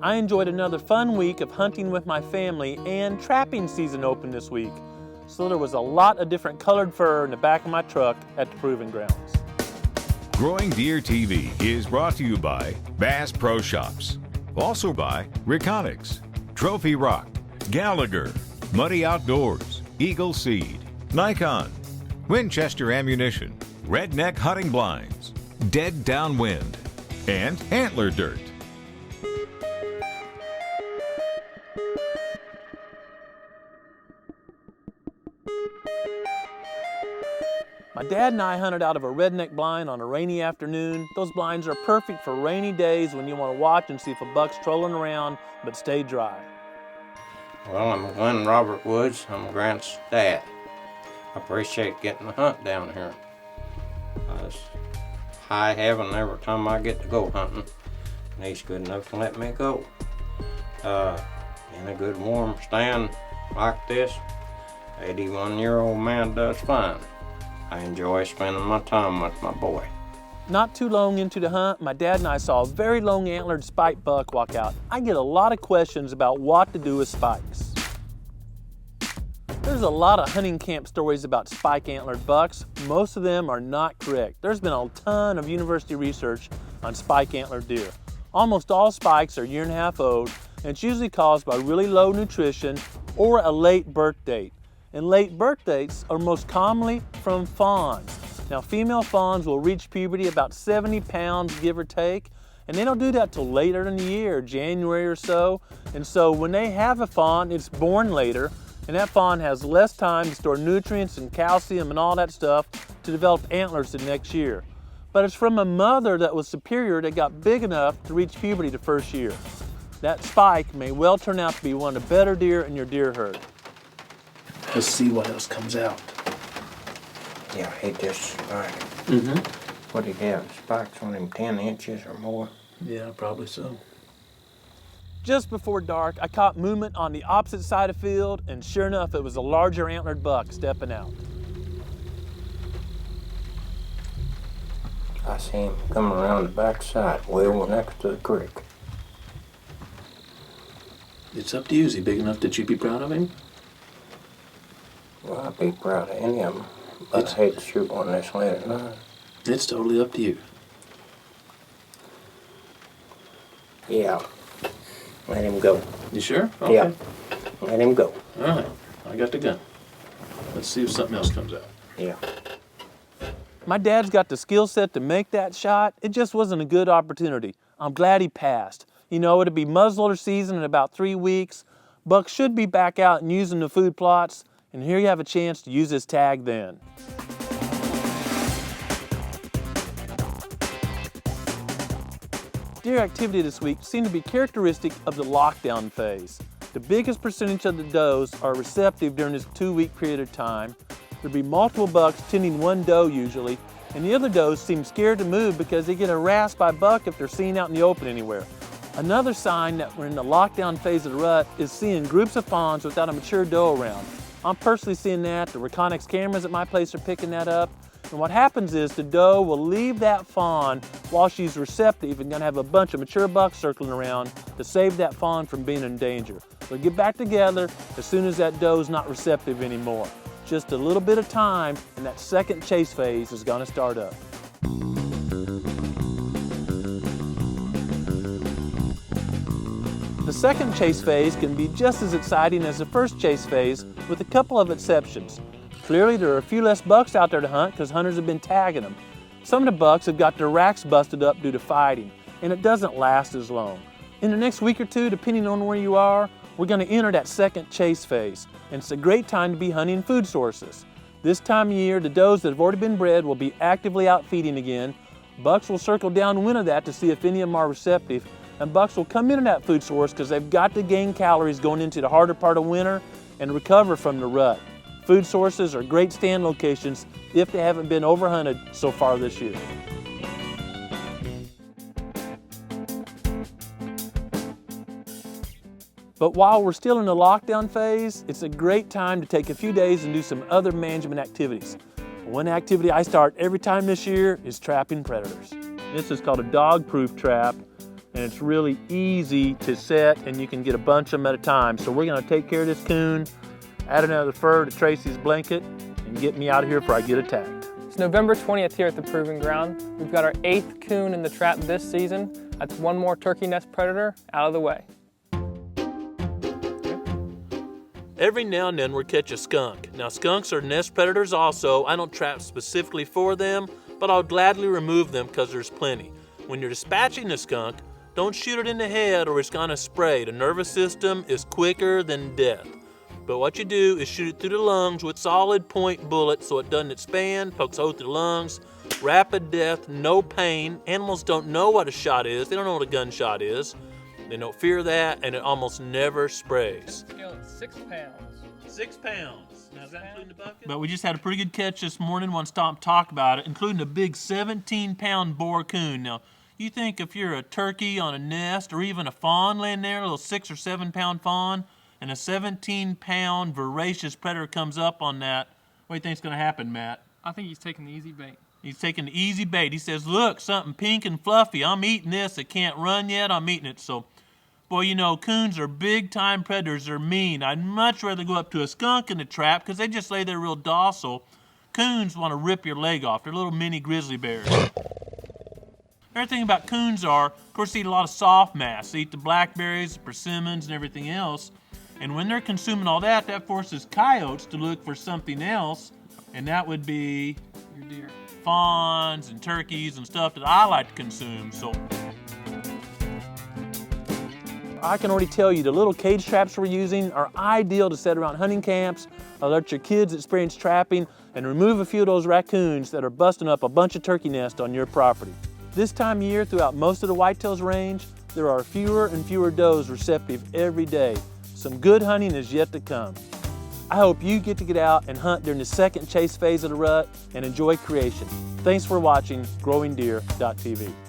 I enjoyed another fun week of hunting with my family, and trapping season opened this week. So there was a lot of different colored fur in the back of my truck at the Proving Grounds. Growing Deer TV is brought to you by Bass Pro Shops. Also by Reconics, Trophy Rock, Gallagher, Muddy Outdoors, Eagle Seed, Nikon, Winchester Ammunition, Redneck Hunting Blinds, Dead Downwind, and Antler Dirt. My dad and I hunted out of a redneck blind on a rainy afternoon. Those blinds are perfect for rainy days when you want to watch and see if a buck's trolling around, but stay dry. Well, I'm Glenn Robert Woods. I'm Grant's dad. I appreciate getting the hunt down here. It's high heaven every time I get to go hunting, and he's good enough to let me go. In a good warm stand like this, 81-year-old man does fine. I enjoy spending my time with my boy. Not too long into the hunt, my dad and I saw a very long antlered spike buck walk out. I get a lot of questions about what to do with spikes. There's a lot of hunting camp stories about spike antlered bucks. Most of them are not correct. There's been a ton of university research on spike antlered deer. Almost all spikes are 1.5 years old, and it's usually caused by really low nutrition or a late birth date. And late birth dates are most commonly from fawns. Now, female fawns will reach puberty about 70 pounds, give or take, and they don't do that till later in the year, January or so. And so when they have a fawn, it's born later, and that fawn has less time to store nutrients and calcium and all that stuff to develop antlers the next year. But it's from a mother that was superior that got big enough to reach puberty the first year. That spike may well turn out to be one of the better deer in your deer herd. Let's see what else comes out. Yeah, he just spike. Mm-hmm. What do you have? Spikes on him 10 inches or more? Yeah, probably so. Just before dark, I caught movement on the opposite side of the field, and sure enough, it was a larger antlered buck stepping out. I see him coming around the back side, well next to the creek. It's up to you. Is he big enough that you'd be proud of him? Well, I'd be proud of any of them, but I hate to shoot one this late at night. It's totally up to you. Yeah, let him go. You sure? Okay. Yeah, let him go. All right, I got the gun. Let's see if something else comes out. Yeah. My dad's got the skill set to make that shot. It just wasn't a good opportunity. I'm glad he passed. You know, it'll be muzzleloader season in about 3 weeks. Buck should be back out and using the food plots, and here you have a chance to use his tag then. Deer activity this week seemed to be characteristic of the lockdown phase. The biggest percentage of the does are receptive during this 2-week period of time. There'll be multiple bucks tending one doe usually, and the other does seem scared to move because they get harassed by a buck if they're seen out in the open anywhere. Another sign that we're in the lockdown phase of the rut is seeing groups of fawns without a mature doe around. I'm personally seeing that. The Reconics cameras at my place are picking that up. And what happens is the doe will leave that fawn while she's receptive and gonna have a bunch of mature bucks circling around to save that fawn from being in danger. They'll get back together as soon as that doe's not receptive anymore. Just a little bit of time and that second chase phase is gonna start up. The second chase phase can be just as exciting as the first chase phase, with a couple of exceptions. Clearly, there are a few less bucks out there to hunt because hunters have been tagging them. Some of the bucks have got their racks busted up due to fighting, and it doesn't last as long. In the next week or two, depending on where you are, we're going to enter that second chase phase, and it's a great time to be hunting food sources. This time of year, the does that have already been bred will be actively out feeding again. Bucks will circle downwind of that to see if any of them are receptive, and bucks will come into that food source because they've got to gain calories going into the harder part of winter and recover from the rut. Food sources are great stand locations if they haven't been overhunted so far this year. But while we're still in the lockdown phase, it's a great time to take a few days and do some other management activities. One activity I start every time this year is trapping predators. This is called a dog-proof trap, and it's really easy to set, and you can get a bunch of them at a time. So we're gonna take care of this coon, add another fur to Tracy's blanket, and get me out of here before I get attacked. It's November 20th here at the Proving Ground. We've got our 8th coon in the trap this season. That's one more turkey nest predator out of the way. Every now and then we'll catch a skunk. Now skunks are nest predators also. I don't trap specifically for them, but I'll gladly remove them because there's plenty. When you're dispatching a skunk, don't shoot it in the head or it's gonna spray. The nervous system is quicker than death. But what you do is shoot it through the lungs with solid point bullets so it doesn't expand, pokes a hole through the lungs. Rapid death, no pain. Animals don't know what a shot is. They don't know what a gunshot is. They don't fear that, and it almost never sprays. Scale at 6 pounds. 6 pounds. Now is that including the bucket? But we just had a pretty good catch this morning. Want to stop and talk about it, including a big 17-pound boar coon. Now, you think if you're a turkey on a nest or even a fawn laying there, a little 6 or 7 pound fawn, and a 17-pound voracious predator comes up on that, what do you think's going to happen, Matt? I think he's taking the easy bait. He's taking the easy bait. He says, look, something pink and fluffy. I'm eating this. It can't run yet. I'm eating it. So, boy, you know, coons are big-time predators. They're mean. I'd much rather go up to a skunk in the trap because they just lay there real docile. Coons want to rip your leg off. They're little mini grizzly bears. Everything about coons are, of course, they eat a lot of soft mass. They eat the blackberries, the persimmons, and everything else. And when they're consuming all that, that forces coyotes to look for something else, and that would be Your deer. fawns and turkeys and stuff that I like to consume. So I can already tell you the little cage traps we're using are ideal to set around hunting camps, or let your kids experience trapping, and remove a few of those raccoons that are busting up a bunch of turkey nests on your property. This time of year, throughout most of the whitetails range, there are fewer and fewer does receptive every day. Some good hunting is yet to come. I hope you get to get out and hunt during the second chase phase of the rut and enjoy creation. Thanks for watching GrowingDeer.tv.